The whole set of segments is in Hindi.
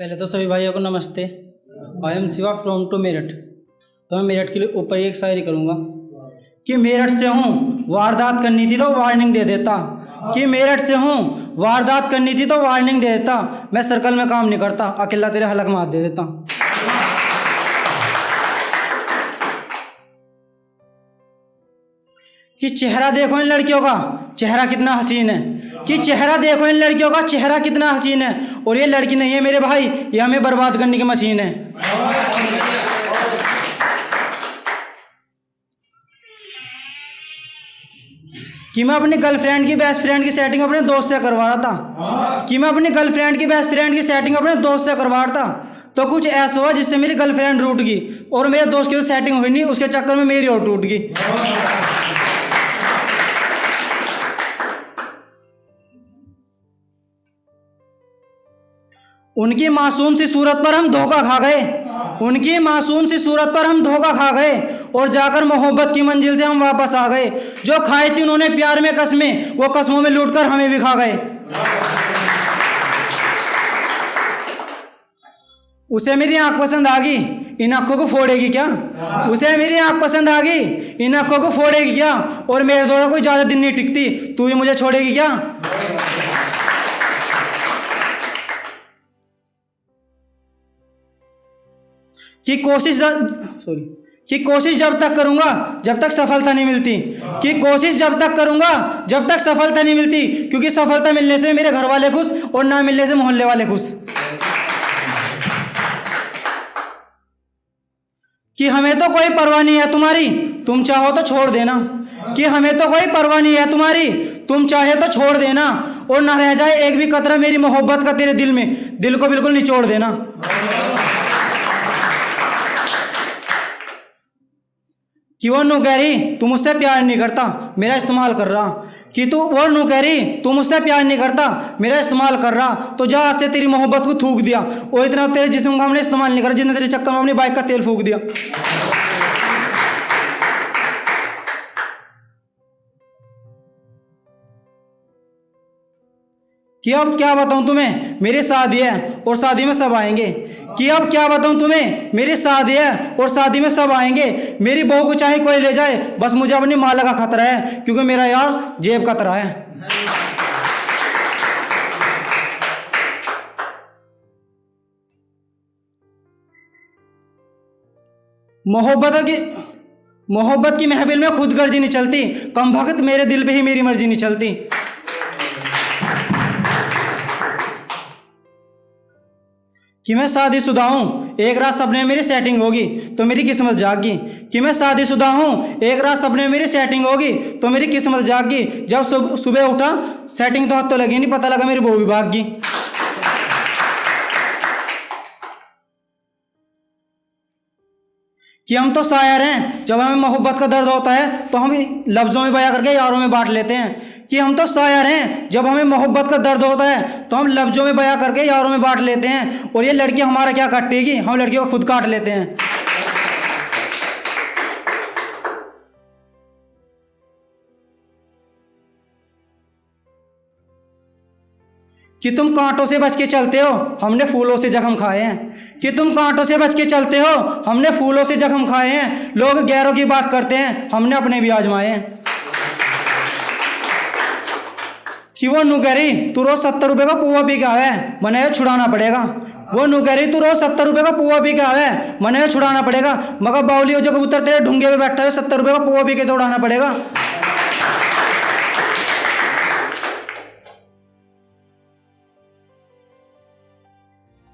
पहले तो सभी भाइयों को नमस्ते। I am Shiva from to Meerut. तो मैं मेरठ के लिए ऊपर एक शायरी करूँगा कि मेरठ से हूँ वारदात करनी थी तो वार्निंग दे देता, कि मेरठ से हूँ वारदात करनी थी तो वार्निंग दे देता, मैं सर्कल में काम नहीं करता, अकेला तेरे हलक में हाथ दे देता। कि चेहरा देखो इन लड़कियों का चेहरा कितना हसीन है, कि चेहरा देखो इन लड़कियों का चेहरा कितना हसीन है, और ये लड़की नहीं है मेरे भाई, ये हमें बर्बाद करने की मशीन है। कि मैं अपनी गर्लफ्रेंड की बेस्ट फ्रेंड की सेटिंग अपने दोस्त से करवा रहा था, कि मैं अपनी गर्लफ्रेंड की बेस्ट फ्रेंड की सेटिंग अपने दोस्त से करवा रहा था, तो कुछ ऐसा हुआ जिससे मेरी गर्लफ्रेंड रूठ गई और मेरे दोस्त की तो सेटिंग हुई नहीं, उसके चक्कर में मेरी और टूट गई। उनकी मासूम सी सूरत पर हम धोखा खा गए, उनकी मासूम सी सूरत पर हम धोखा खा गए, और जाकर मोहब्बत की मंजिल से हम वापस आ गए। जो खाई थी उन्होंने प्यार में कसमें, वो कसमों में लूटकर हमें भी खा गए। उसे मेरी आंख पसंद आ गई, इन आंखों को फोड़ेगी क्या? उसे मेरी आंख पसंद आ गई, इन आंखों को फोड़ेगी क्या? और मेरे द्वारा कोई ज्यादा दिन नहीं टिकती, तू ही मुझे छोड़ेगी क्या? कि कोशिश जब तक करूंगा जब तक सफलता नहीं मिलती, कि कोशिश जब तक करूंगा जब तक सफलता नहीं मिलती, क्योंकि सफलता मिलने से मेरे घर वाले खुश और ना मिलने से मोहल्ले वाले खुश। कि हमें तो कोई परवाह नहीं है तुम्हारी, तुम चाहो तो छोड़ देना, कि हमें तो कोई परवाह नहीं है तुम्हारी, तुम चाहे तो छोड़ देना, और ना रह जाए एक भी कतरा मेरी मोहब्बत का तेरे दिल में, दिल को बिल्कुल निचोड़ देना। कि वो नू कह रही तू मुझसे प्यार नहीं करता, मेरा इस्तेमाल कर रहा, कि वो नू कह रही तू मुझसे प्यार नहीं करता, मेरा इस्तेमाल कर रहा, तो जा आज से तेरी मोहब्बत को थूक दिया, और इतना तेरे जिस्म का हमने इस्तेमाल नहीं करा जितना तेरे चक्कर में अपनी बाइक का तेल फूक दिया। कि अब क्या बताऊं तुम्हें मेरी शादी है और शादी में सब आएंगे, कि अब क्या बताऊं तुम्हें मेरी शादी है और शादी में सब आएंगे, मेरी बहू को चाहे कोई ले जाए, बस मुझे अपनी माला का खतरा है, क्योंकि मेरा यार जेब का तरह है। मोहब्बत की महफिल में खुद गर्जी नहीं चलती, कम भक्त मेरे दिल पे ही मेरी मर्जी नहीं चलती। कि मैं शादीशुदा हूँ एक रात सपने में मेरी सेटिंग होगी तो मेरी किस्मत जागी, कि मैं शादीशुदा हूँ एक रात सपने में मेरी सेटिंग होगी तो मेरी किस्मत जागी, जब सुबह उठा सेटिंग तो हाथ तो लगी नहीं, पता लगा मेरी बहू भी भाग गई। कि हम तो शायर हैं, जब हमें मोहब्बत का दर्द होता है तो हम लफ्ज़ों में बयां करके यारों में बांट लेते हैं, कि हम तो शायर हैं, जब हमें मोहब्बत का दर्द होता है तो हम लफ्ज़ों में बयां करके यारों में बांट लेते हैं, और ये लड़की हमारा क्या काटेगी, हम लड़कियों को खुद काट लेते हैं। कि तुम कांटों से बच के चलते हो, हमने फूलों से जख्म खाए हैं, कि तुम कांटों से बच के चलते हो, हमने फूलों से जख्म खाए हैं, लोग गैरों की बात करते हैं, हमने अपने भी आजमाए हैं। कि वो नुकरी तू रोज 70 रुपये का पुआ पी के आवे, मने छुड़ाना पड़ेगा, वो नुकरी तू रोज 70 रुपये का पुआ पी के आवे, मने छुड़ाना पड़ेगा, मगर बाउली हो जो कबूतर तेरे ढूंगे पे बैठा है 70 रुपये का पुआ पी के तो उड़ाना पड़ेगा।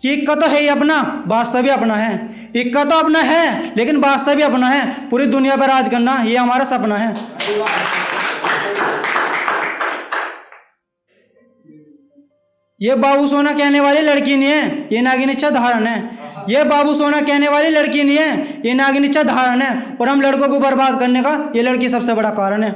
कि इक्का तो है ही अपना, बादशाह भी अपना है, इक्का तो अपना है लेकिन बादशाह भी अपना है, पूरी दुनिया पर राज करना ये हमारा सपना है। ये बाबू सोना कहने वाली लड़की नहीं है, ये नागिन इच्छा धारण है, ये बाबू सोना कहने वाली लड़की नहीं है, ये नागिन इच्छा धारण है, और हम लड़कों को बर्बाद करने का ये लड़की सबसे बड़ा कारण है।